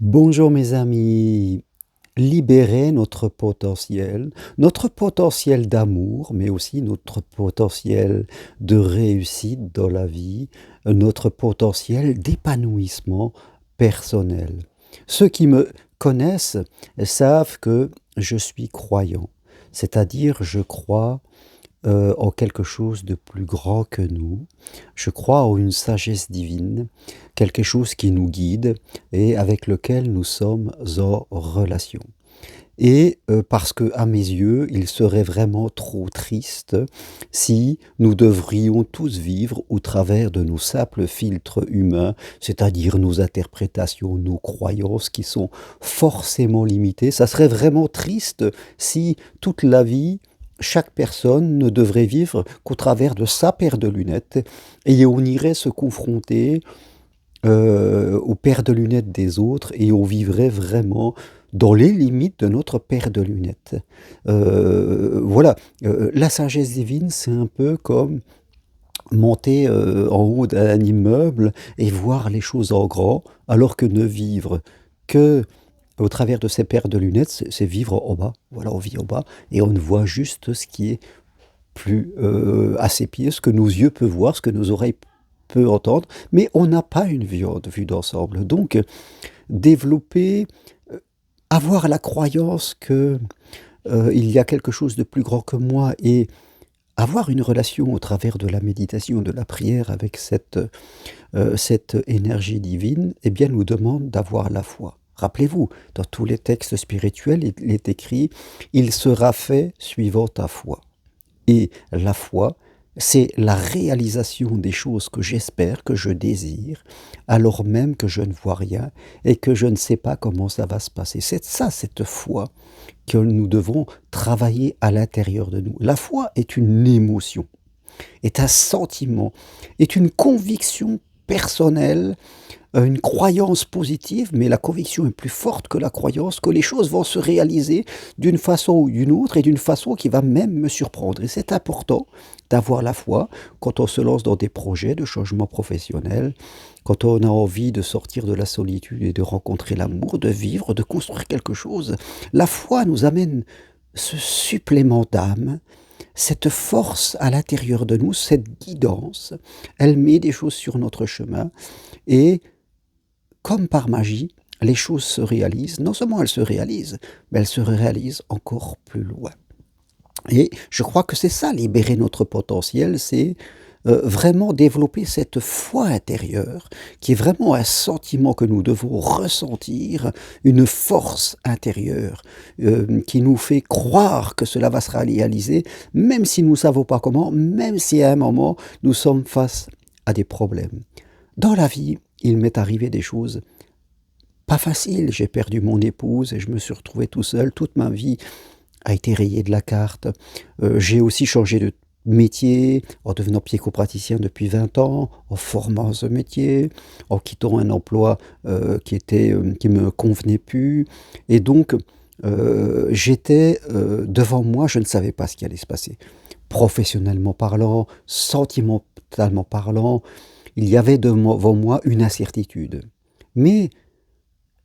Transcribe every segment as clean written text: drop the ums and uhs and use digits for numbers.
Bonjour mes amis, libérer notre potentiel d'amour, mais aussi notre potentiel de réussite dans la vie, notre potentiel d'épanouissement personnel. Ceux qui me connaissent savent que je suis croyant, c'est-à-dire je crois en quelque chose de plus grand que nous. Je crois en une sagesse divine, quelque chose qui nous guide et avec lequel nous sommes en relation. Et parce que, à mes yeux, il serait vraiment trop triste si nous devrions tous vivre au travers de nos simples filtres humains, c'est-à-dire nos interprétations, nos croyances qui sont forcément limitées. Ça serait vraiment triste si toute la vie, chaque personne ne devrait vivre qu'au travers de sa paire de lunettes et on irait se confronter aux paires de lunettes des autres et on vivrait vraiment dans les limites de notre paire de lunettes. Voilà, la sagesse divine, c'est un peu comme monter en haut d'un immeuble et voir les choses en grand, alors que ne vivre que au travers de ces paires de lunettes, c'est vivre en bas. Voilà, on vit en bas et on ne voit juste ce qui est plus à ses pieds, ce que nos yeux peuvent voir, ce que nos oreilles peuvent entendre, mais on n'a pas une vue d'ensemble. Donc, développer, avoir la croyance que il y a quelque chose de plus grand que moi et avoir une relation au travers de la méditation, de la prière avec cette énergie divine, eh bien, nous demande d'avoir la foi. Rappelez-vous, dans tous les textes spirituels, il est écrit « Il sera fait suivant ta foi ». Et la foi, c'est la réalisation des choses que j'espère, que je désire, alors même que je ne vois rien et que je ne sais pas comment ça va se passer. C'est ça, cette foi, que nous devons travailler à l'intérieur de nous. La foi est une émotion, est un sentiment, est une conviction personnelle, une croyance positive, mais la conviction est plus forte que la croyance, que les choses vont se réaliser d'une façon ou d'une autre et d'une façon qui va même me surprendre. Et c'est important d'avoir la foi quand on se lance dans des projets de changement professionnel, quand on a envie de sortir de la solitude et de rencontrer l'amour, de vivre, de construire quelque chose. La foi nous amène ce supplément d'âme, cette force à l'intérieur de nous, cette guidance. Elle met des choses sur notre chemin et comme par magie, les choses se réalisent. Non seulement elles se réalisent, mais elles se réalisent encore plus loin. Et je crois que c'est ça, libérer notre potentiel, c'est vraiment développer cette foi intérieure, qui est vraiment un sentiment que nous devons ressentir, une force intérieure qui nous fait croire que cela va se réaliser, même si nous ne savons pas comment, même si à un moment nous sommes face à des problèmes. Dans la vie, il m'est arrivé des choses pas faciles. J'ai perdu mon épouse et je me suis retrouvé tout seul. Toute ma vie a été rayée de la carte. J'ai aussi changé de métier en devenant psychopraticien depuis 20 ans, en formant ce métier, en quittant un emploi qui me convenait plus. Et donc, j'étais devant moi, je ne savais pas ce qui allait se passer. Professionnellement parlant, sentimentalement parlant, il y avait devant moi une incertitude. Mais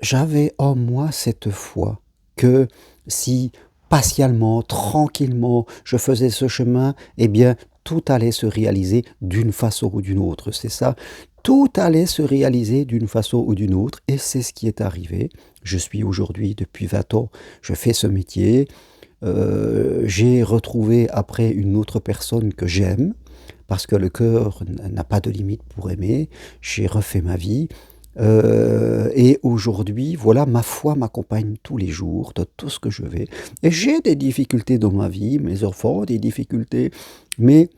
j'avais en moi cette foi que si patiemment, tranquillement, je faisais ce chemin, eh bien, tout allait se réaliser d'une façon ou d'une autre. C'est ça, tout allait se réaliser d'une façon ou d'une autre, et c'est ce qui est arrivé. Je suis aujourd'hui, depuis 20 ans, je fais ce métier. J'ai retrouvé après une autre personne que j'aime, parce que le cœur n'a pas de limite pour aimer. J'ai refait ma vie. Et aujourd'hui, voilà, ma foi m'accompagne tous les jours, dans tout ce que je vais. Et j'ai des difficultés dans ma vie, mes enfants ont des difficultés, mais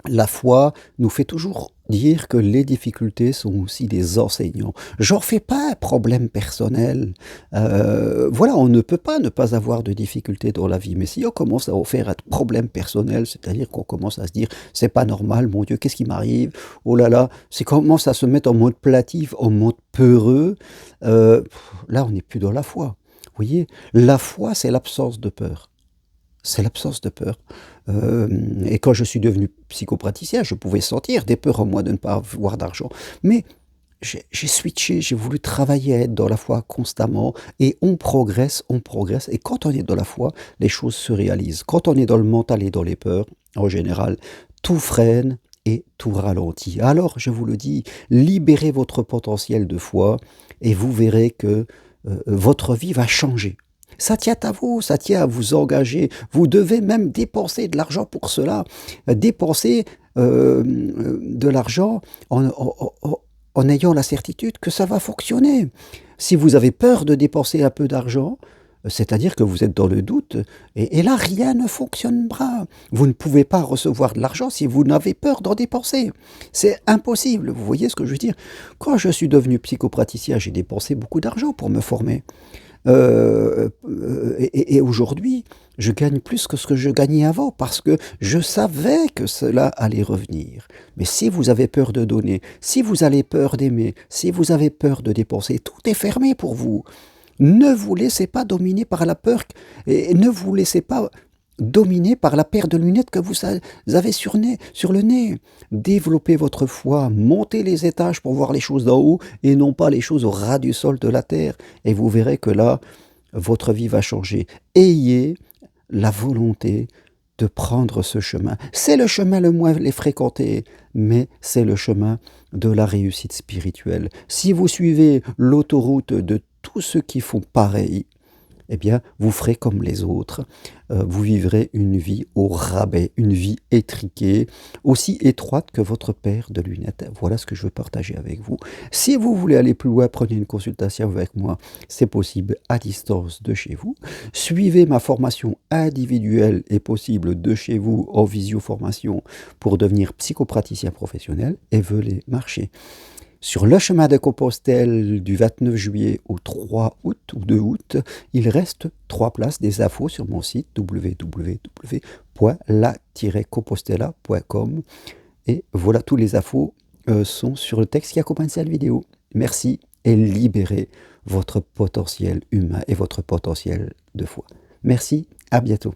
la foi nous fait toujours dire que les difficultés sont aussi des enseignants. J'en fais pas un problème personnel. Voilà, on ne peut pas ne pas avoir de difficultés dans la vie. Mais si on commence à en faire un problème personnel, c'est-à-dire qu'on commence à se dire c'est pas normal, mon Dieu, qu'est-ce qui m'arrive? Oh là là, c'est commence à se mettre en mode platif, en mode peureux. Là, on n'est plus dans la foi. Vous voyez, la foi, c'est l'absence de peur. C'est l'absence de peur. Et quand je suis devenu psychopraticien, je pouvais sentir des peurs en moi de ne pas avoir d'argent. Mais j'ai switché, j'ai voulu travailler à être dans la foi constamment et on progresse et quand on est dans la foi, les choses se réalisent. Quand on est dans le mental et dans les peurs, en général, tout freine et tout ralentit. Alors, je vous le dis, libérez votre potentiel de foi et vous verrez que votre vie va changer. Ça tient à vous, ça tient à vous engager. Vous devez même dépenser de l'argent pour cela. Dépenser de l'argent en ayant la certitude que ça va fonctionner. Si vous avez peur de dépenser un peu d'argent, c'est-à-dire que vous êtes dans le doute, et là, rien ne fonctionnera. Vous ne pouvez pas recevoir de l'argent si vous n'avez peur d'en dépenser. C'est impossible, vous voyez ce que je veux dire? Quand je suis devenu psychopraticien, j'ai dépensé beaucoup d'argent pour me former. Et aujourd'hui, je gagne plus que ce que je gagnais avant parce que je savais que cela allait revenir. Mais si vous avez peur de donner, si vous avez peur d'aimer, si vous avez peur de dépenser, tout est fermé pour vous. Ne vous laissez pas dominer par la peur et ne vous laissez pas dominer par la paire de lunettes que vous avez sur le nez. Développez votre foi, montez les étages pour voir les choses d'en haut et non pas les choses au ras du sol de la terre. Et vous verrez que là, votre vie va changer. Ayez la volonté de prendre ce chemin. C'est le chemin le moins fréquenté, mais c'est le chemin de la réussite spirituelle. Si vous suivez l'autoroute de tous ceux qui font pareil, eh bien, vous ferez comme les autres. Vous vivrez une vie au rabais, une vie étriquée, aussi étroite que votre paire de lunettes. Voilà ce que je veux partager avec vous. Si vous voulez aller plus loin, prenez une consultation avec moi. C'est possible à distance de chez vous. Suivez ma formation individuelle et possible de chez vous en visioformation pour devenir psychopraticien professionnel et venez marcher sur le chemin de Compostelle du 29 juillet au 3 août ou 2 août, il reste 3 places, des infos sur mon site www.la-compostela.com et voilà, tous les infos sont sur le texte qui accompagne cette vidéo. Merci et libérez votre potentiel humain et votre potentiel de foi. Merci, à bientôt.